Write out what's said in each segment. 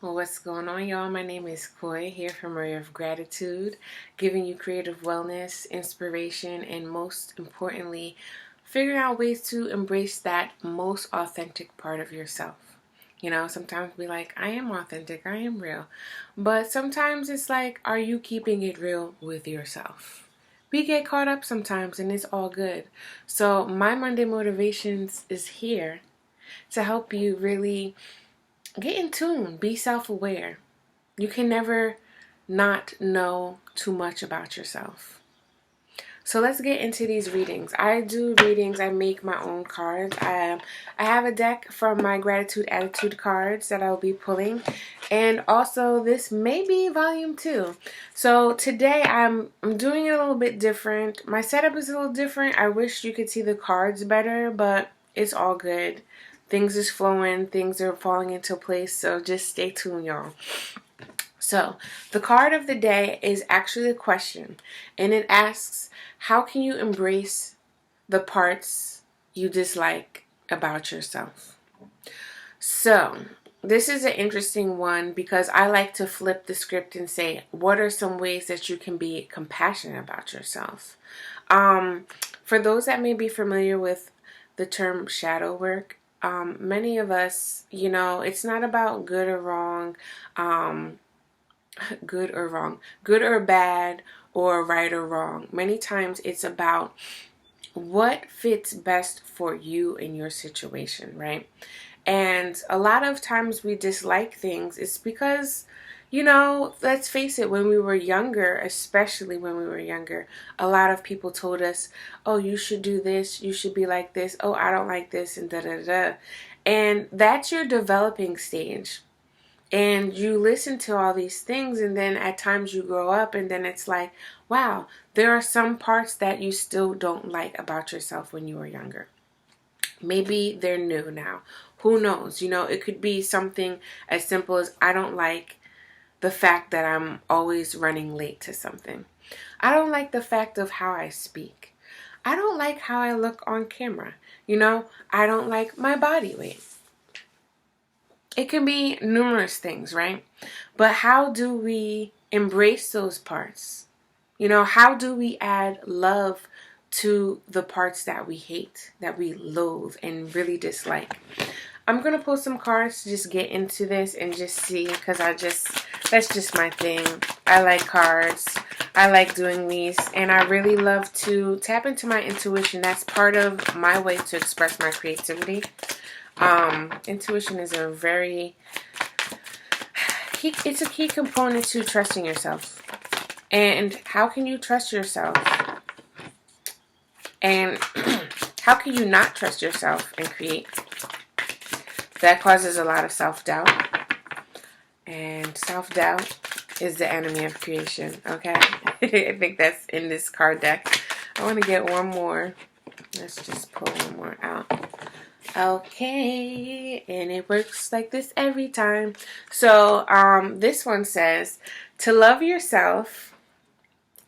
Well, what's going on, y'all? My name is Koi, here from Ray of Gratitude, giving you creative wellness, inspiration, and most importantly, figuring out ways to embrace that most authentic part of yourself. You know, sometimes we like, I am authentic, I am real. But sometimes it's like, are you keeping it real with yourself? We get caught up sometimes, and it's all good. So, my Monday Motivations is here to help you really get in tune, be self aware. You can never not know too much about yourself. So let's get into these readings. I do readings, I make my own cards. I have a deck from my Gratitude Attitude cards that I'll be pulling. And also this may be volume 2. So today I'm doing it a little bit different. My setup is a little different. I wish you could see the cards better, but it's all good. Things is flowing, things are falling into place, so just stay tuned, y'all. So, the card of the day is actually a question, and it asks, how can you embrace the parts you dislike about yourself? So, this is an interesting one because I like to flip the script and say, what are some ways that you can be compassionate about yourself? For those that may be familiar with the term shadow work, many of us, it's not about good or wrong, good or bad, or right or wrong. Many times it's about what fits best for you in your situation, right? And a lot of times we dislike things. It's because, let's face it, when we were younger, especially when we were younger, a lot of people told us, oh, you should do this, you should be like this, oh, I don't like this, and da da da. And that's your developing stage. And you listen to all these things, and then at times you grow up, and then it's like, wow, there are some parts that you still don't like about yourself when you were younger. Maybe they're new now. Who knows? It could be something as simple as I don't like the fact that I'm always running late to something. I don't like the fact of how I speak. I don't like how I look on camera. I don't like my body weight. It can be numerous things, right? But how do we embrace those parts? How do we add love to the parts that we hate, that we loathe and really dislike? I'm going to pull some cards to just get into this and just see, because that's just my thing. I like cards. I like doing these, and I really love to tap into my intuition. That's part of my way to express my creativity. Intuition is it's a key component to trusting yourself. And how can you trust yourself? And how can you not trust yourself and create? That causes a lot of self-doubt. And self-doubt is the enemy of creation, okay? I think that's in this card deck. I want to get one more. Let's just pull one more out. Okay, and it works like this every time. So, this one says, to love yourself,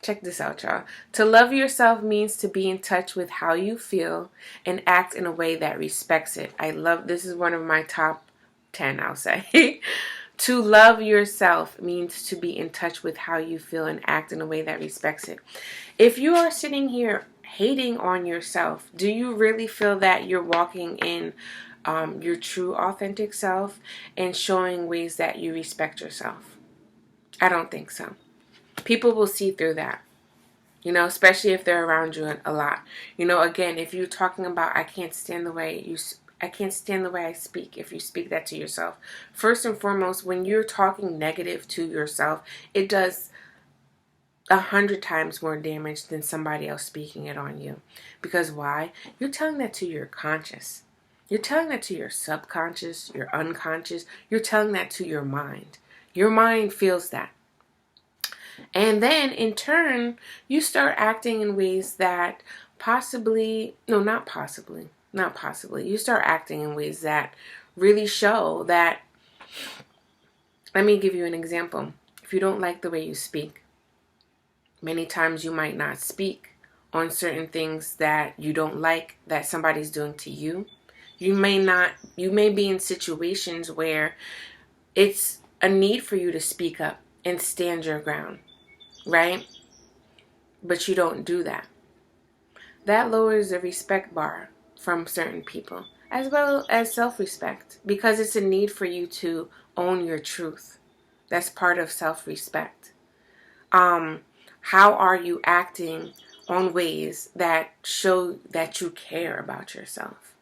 check this out, y'all. To love yourself means to be in touch with how you feel and act in a way that respects it. This is one of my top 10, I'll say. To love yourself means to be in touch with how you feel and act in a way that respects it. If you are sitting here hating on yourself, do you really feel that you're walking in your true authentic self and showing ways that you respect yourself? I don't think so. People will see through that, especially if they're around you a lot. Again, if you're talking about I can't stand the way I speak, if you speak that to yourself. First and foremost, when you're talking negative to yourself, it does 100 times more damage than somebody else speaking it on you. Because why? You're telling that to your conscious. You're telling that to your subconscious, your unconscious. You're telling that to your mind. Your mind feels that. And then in turn, you start acting in ways that not possibly. You start acting in ways that really show that. Let me give you an example. If you don't like the way you speak, many times you might not speak on certain things that you don't like that somebody's doing to you. You may be in situations where it's a need for you to speak up and stand your ground, right? But you don't do that. That lowers the respect bar from certain people, as well as self-respect, because it's a need for you to own your truth. That's part of self-respect. How are you acting on ways that show that you care about yourself?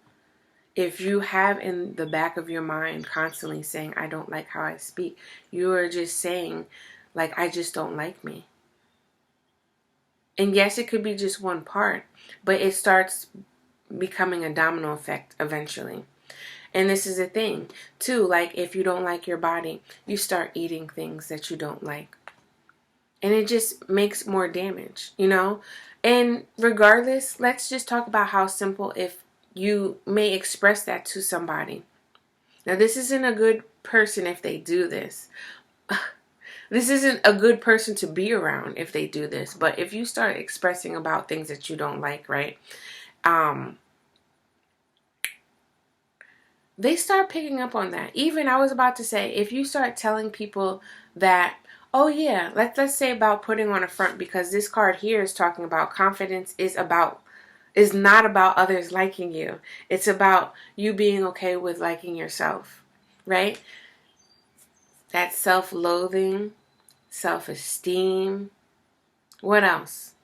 If you have in the back of your mind constantly saying, I don't like how I speak, you are just saying, like, I just don't like me. And yes, it could be just one part, but it starts becoming a domino effect eventually. And this is a thing, too, like if you don't like your body, you start eating things that you don't like. And it just makes more damage, you know? And regardless, let's just talk about how simple if you may express that to somebody. Now, this isn't a good person if they do this. This isn't a good person to be around if they do this. But if you start expressing about things that you don't like, right? They start picking up on that. Even I was about to say, if you start telling people that, oh yeah, let's say about putting on a front, because this card here is talking about confidence is not about others liking you. It's about you being okay with liking yourself, right? That's self-loathing, self-esteem. What else?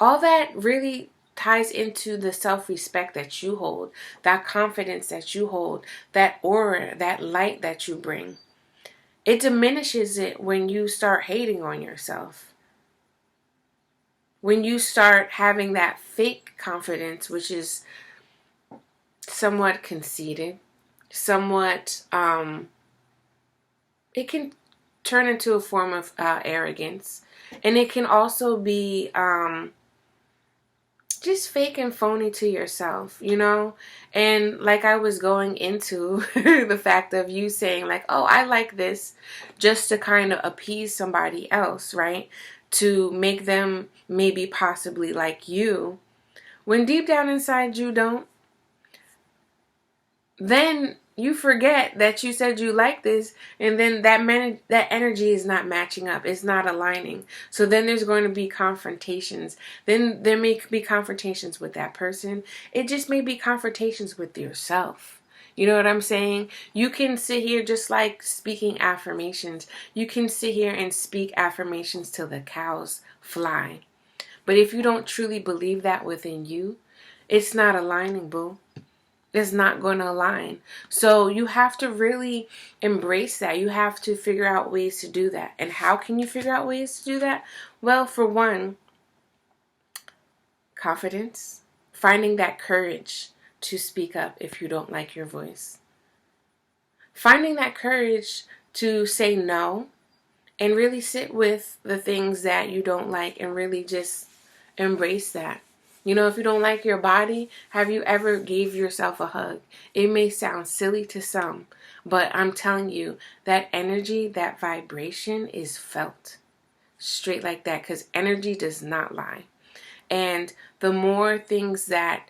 All that really ties into the self-respect that you hold, that confidence that you hold, that aura, that light that you bring. It diminishes it when you start hating on yourself. When you start having that fake confidence, which is somewhat conceited, somewhat, it can turn into a form of arrogance. And it can also be just fake and phony to yourself, you know? And like I was going into the fact of you saying like, oh, I like this, just to kind of appease somebody else, right? To make them maybe possibly like you, when deep down inside you don't. Then you forget that you said you like this, and then that energy is not matching up. It's not aligning. So then there's going to be confrontations. Then there may be confrontations with that person. It just may be confrontations with yourself. You know what I'm saying? You can sit here just like speaking affirmations. You can sit here and speak affirmations till the cows fly. But if you don't truly believe that within you, it's not aligning, boo. Is not going to align. So you have to really embrace that. You have to figure out ways to do that. And how can you figure out ways to do that? Well, for one, confidence. Finding that courage to speak up if you don't like your voice. Finding that courage to say no and really sit with the things that you don't like and really just embrace that. You know, if you don't like your body, have you ever gave yourself a hug? It may sound silly to some, but I'm telling you, that energy, that vibration is felt straight like that, because energy does not lie. And the more things that,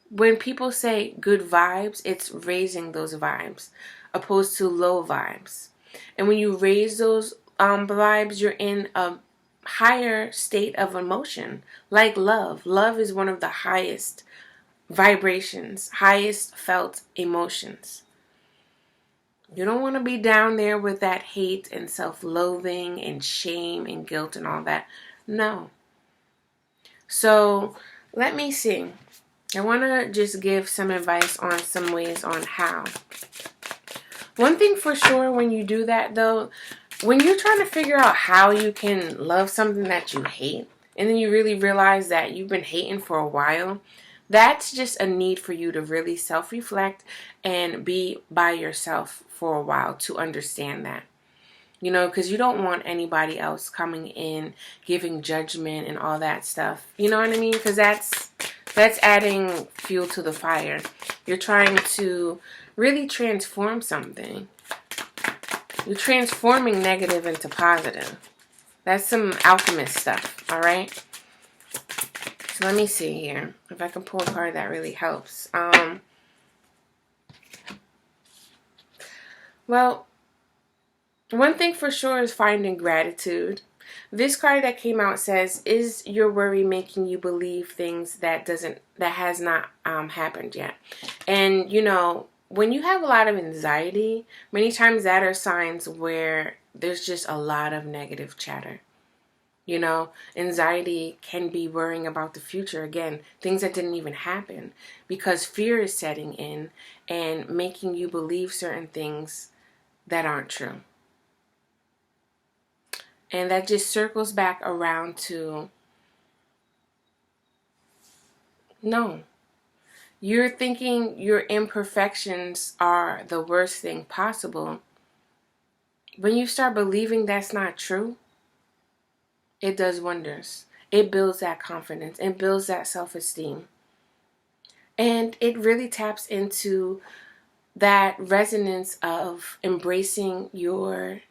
when people say good vibes, it's raising those vibes opposed to low vibes. And when you raise those vibes, you're in a higher state of emotion, like love. Love is one of the highest vibrations, highest felt emotions. You don't want to be down there with that hate and self-loathing and shame and guilt and all that. No. So let me see. I want to just give some advice on some ways on how. One thing for sure when you do that though, when you're trying to figure out how you can love something that you hate, and then you really realize that you've been hating for a while, that's just a need for you to really self-reflect and be by yourself for a while to understand that. You know, because you don't want anybody else coming in, giving judgment and all that stuff. You know what I mean? Because that's adding fuel to the fire. You're trying to really transform something. You're transforming negative into positive. That's some alchemist stuff, all right? So let me see here. If I can pull a card that really helps. Well, one thing for sure is finding gratitude. This card that came out says, "Is your worry making you believe things that has not happened yet?" And when you have a lot of anxiety, many times that are signs where there's just a lot of negative chatter. Anxiety can be worrying about the future, again, things that didn't even happen, because fear is setting in and making you believe certain things that aren't true. And that just circles back around to, no, you're thinking your imperfections are the worst thing possible. When you start believing that's not true, it does wonders. It builds that confidence. It builds that self-esteem. And it really taps into that resonance of embracing your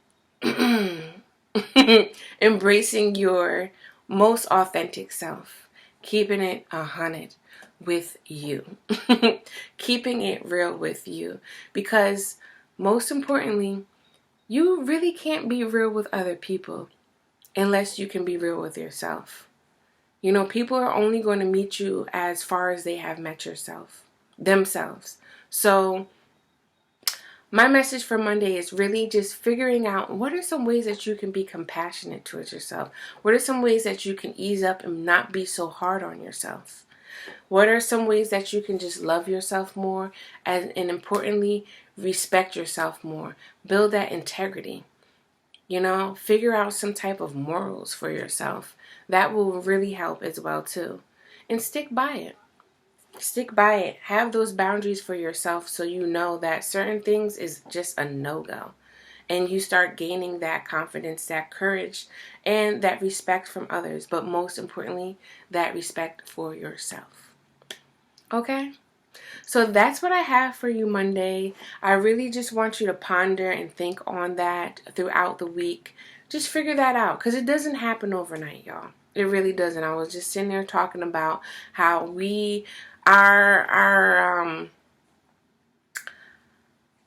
embracing your most authentic self, keeping it 100 with you, keeping it real with you, because most importantly, you really can't be real with other people unless you can be real with yourself. People are only going to meet you as far as they have met themselves. So my message for Monday is really just figuring out what are some ways that you can be compassionate towards yourself. What are some ways that you can ease up and not be so hard on yourself? What are some ways that you can just love yourself more and importantly, respect yourself more? Build that integrity. Figure out some type of morals for yourself. That will really help as well too. And stick by it. Stick by it. Have those boundaries for yourself so you know that certain things is just a no-go. And you start gaining that confidence, that courage, and that respect from others. But most importantly, that respect for yourself. Okay? So that's what I have for you Monday. I really just want you to ponder and think on that throughout the week. Just figure that out, because it doesn't happen overnight, y'all. It really doesn't. I was just sitting there talking about how our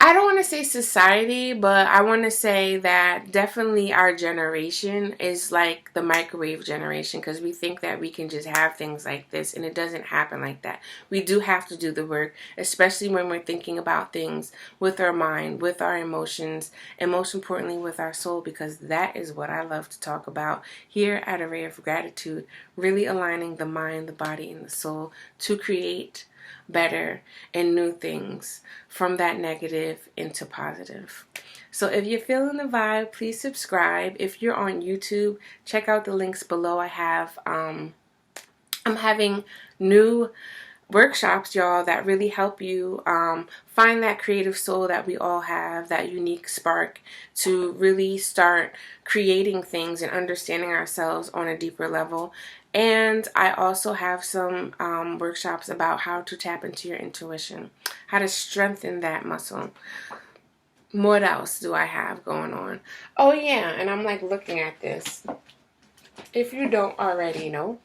I don't want to say society, but I want to say that definitely our generation is like the microwave generation, because we think that we can just have things like this, and it doesn't happen like that. We do have to do the work, especially when we're thinking about things with our mind, with our emotions, and most importantly with our soul, because that is what I love to talk about here at A Ray of Gratitude, really aligning the mind, the body, and the soul to create better and new things from that negative into positive. So if you're feeling the vibe, please subscribe. If you're on YouTube, check out the links below. I'm having new workshops, y'all, that really help you find that creative soul that we all have, that unique spark to really start creating things and understanding ourselves on a deeper level. And I also have some workshops about how to tap into your intuition, how to strengthen that muscle. What else do I have going on? Oh yeah, and I'm like looking at this. If you don't already know,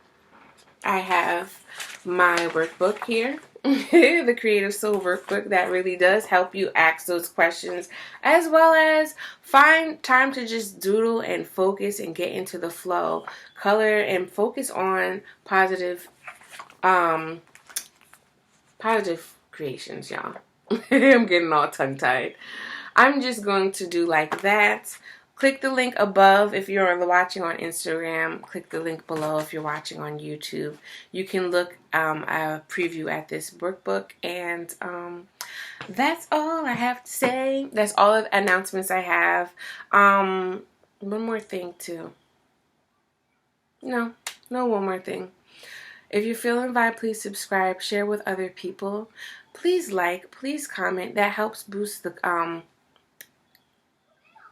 I have my workbook here, the Creative Soul Workbook, that really does help you ask those questions, as well as find time to just doodle and focus and get into the flow, color and focus on positive creations, y'all. I'm getting all tongue-tied. I'm just going to do like that. Click the link above if you're watching on Instagram. Click the link below if you're watching on YouTube. You can look a preview at this workbook. And that's all I have to say. That's all of the announcements I have. One more thing too. No, one more thing. If you're feeling vibe, please subscribe, share with other people. Please like, please comment. That helps boost the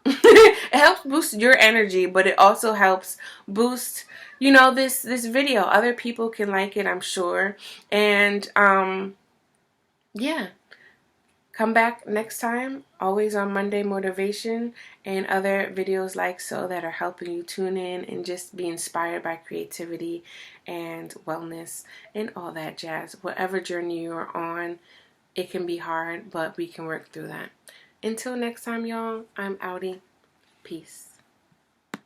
it helps boost your energy, but it also helps boost, this video. Other people can like it, I'm sure. And yeah. Come back next time, always on Monday Motivation and other videos like so that are helping you tune in and just be inspired by creativity and wellness and all that jazz. Whatever journey you're on, it can be hard, but we can work through that. Until next time, y'all, I'm outie. Peace.